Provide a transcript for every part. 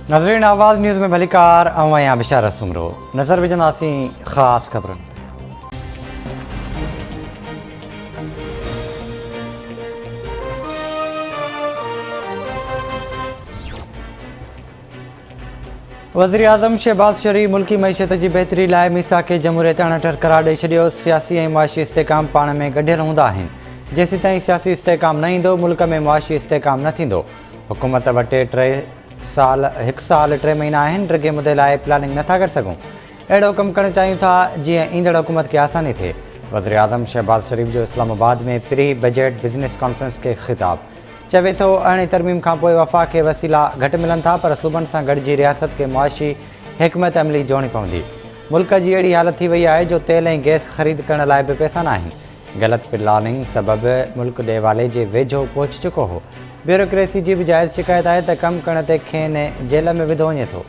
नज़रीन आवाज़ न्यूज़ में भलीकार अवैया बिशारत सुमरो नज़र विझंदासीं ख़ासि ख़बरुनि। वज़ीर आज़म शहबाज़ शरीफ़ मुल्की मईशत जी बहितरी लाइ मीसाक जमहूरियत अणठर करार ॾेई छॾियो। सियासी ऐं मुआशी इस्तेकाम पाण में गॾियल हूंदा आहिनि। जेसीं ताईं सियासी इस्तेकाम न ईंदो मुल्क में मुआशी इस्तेकाम न थींदो। हुकूमत वटि 1 साल 3 महीना आहिनि। ड्रिगे मुदे लाइ प्लानिंग नथा करे सघूं। अहिड़ो कमु करणु चाहियूं था जीअं ईंदड़ हुकूमत खे आसानी थिए। वज़ीर आज़म शहबाज़ शरीफ़ जो इस्लामाबाद में प्री बजट बिज़नेस कॉन्फ्रेंस खे ख़िताब। चवे थो अरिड़हीं तरमीम खां पोइ वफ़ाक़ खे वसीला घटि मिलनि था पर सूबनि सां गॾिजी रियासत खे मुआशी हिकमत अमली जोड़नी पवंदी। मुल्क जी अहिड़ी हालत थी वई आहे जो तेल ऐं गैस ख़रीद करण लाइ बि पैसा न आहिनि। ग़लति प्लानिंग सबबि मुल्क ॾेवाले जे वेझो पहुची चुको हो। ब्यूरोक्रेसी जी बि जाइज़ शिकायत आहे त कमु करण ते खेनि जेल में विधो वञे थो।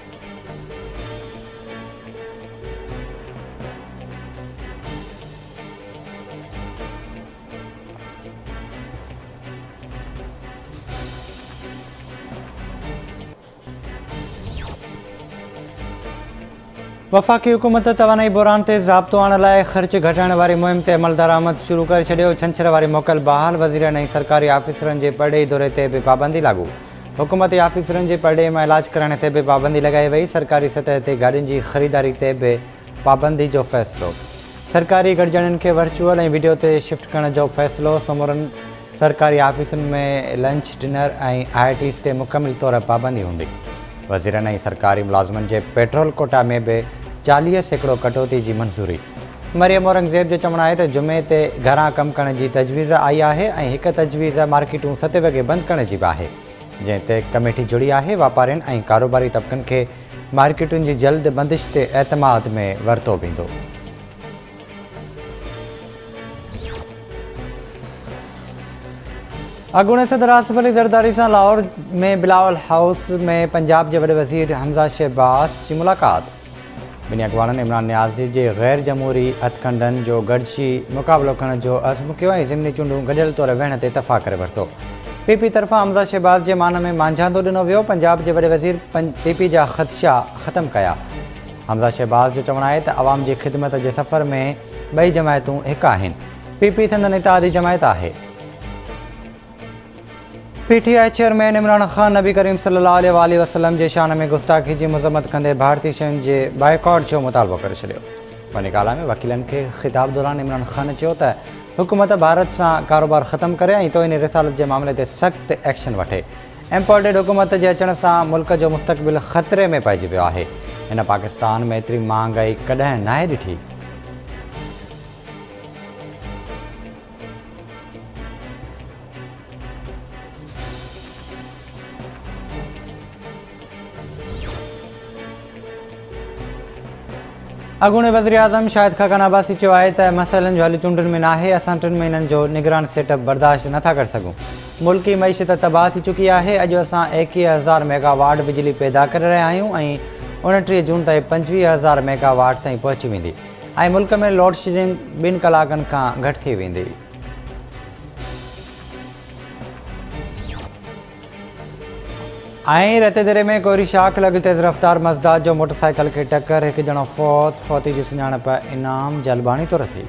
वफ़ाक़ी हुकूमत तवानाई बहरान ते ज़ाब्तो आणण लाइ ख़र्च घटाइण वारी मुहिम ते अमल दरामद शुरू करे छॾियो। छंछर वारी मोकल बहाल। वज़ीरनि ऐं सरकारी आफ़ीसरनि जे परॾेही दौरे ते बि पाबंदी लागू। हुकूमती आफ़ीसरनि जे परॾेही मां इलाज कराइण ते बि पाबंदी लॻाई वई। सरकारी सतह ते गाॾियुनि जी ख़रीदारी ते बि पाबंदी जो फ़ैसिलो। सरकारी गॾिजाणियुनि खे वर्चुअल ऐं वीडियो ते शिफ्ट करण जो फ़ैसिलो। समूरनि सरकारी आफ़ीसुनि में लंच डिनर ऐं IITs ते मुकमिल तौर पाबंदी हूंदी। वज़ीरनि ऐं सरकारी मुलाज़िमनि जे पेट्रोल कोटा में बि 40% कटौती जी मंज़ूरी। मरियम औरंगज़ेब जो चवणु आहे त जुमे ते घरां कमु करण जी तजवीज़ आई आहे ऐं हिकु तजवीज़ मार्केटूं 7 वॻे बंदि करण जी बि आहे जंहिं ते कमेटी जुड़ी आहे। वापारियुनि ऐं कारोबारी तबक़नि खे मार्केटुनि जी जल्द बंदिश ते एतमाद में वरितो वेंदो। अॻूणे सदर आसिफ अली ज़रदारी सां लाहौर में बिलावल हाउस में पंजाब जे वॾे वज़ीर हमज़ा शहबाज़ जी मुलाक़ात। ॿिनी अॻवाननि इमरान नियाज़ी जे ग़ैर जमहूरी हथकंडनि जो गॾिजी मुक़ाबिलो करण जो अज़्म कयो ऐं ज़िमनी चूंडूं गॾियल तौरु वेहण ते इतफ़ाक़ करे वरितो। PP तरफ़ां हमज़ा शहबाज़ जे मान में मांझांदो ॾिनो वियो। पंजाब जे वॾे वज़ीर PP जा ख़दशा ख़तमु कया। हमज़ा शहबाज़ जो चवणु आहे त अवाम जी ख़िदमत जे सफ़र में ॿई जमायतूं हिकु आहिनि। PP संदनि इत्तेहादी जमायत आहे। PTI चेयरमैन इमरान ख़ान नबी करीम सल्लल्लाहु अलैहि वसल्लम जे शान में गुस्ताखी जी मज़म्मत कंदे भारतीय शयुनि जे बाइकॉट जो मुतालबो करे छॾियो। वनी काला में वकीलनि खे ख़िताब दौरान इमरान ख़ान चयो त हुकूमत भारत सां कारोबार ख़तमु करे ऐं तोइनी रिसालत जे मामले ते सख़्तु एक्शन वठे। इम्पोर्टेड हुकूमत जे अचण सां मुल्क जो मुस्तक़बिल ख़तरे में पइजी वियो आहे। हिन पाकिस्तान में एतिरी महांगाई कॾहिं नाहे ॾिठी। अॻूणे वज़ीर आज़म शाहिद खाक़ान अब्बासी चयो आहे त मसइलनि जो हल चूंडुनि में नाहे। असां 3 महीननि जो निगरान सेटअप बर्दाश्त नथा करे सघूं। मुल्की मईशत तबाह थी चुकी आहे। अॼु असां 21,000 मेगावाट बिजली पैदा करे रहिया आहियूं ऐं 29 जून ताईं 25,000 मेगावाट ताईं पहुची वेंदी ऐं मुल्क में लोड शेडिंग 2 कलाकनि खां घटि थी वेंदी। ऐं रतेदरे में कोरी शाख लॻ तेज़ रफ़्तार मज़दाद जो मोटरसाइकिल खे टक्कर। 1 ॼणो फौती जी सुञाणप इनाम जलबाणी तौरु थी।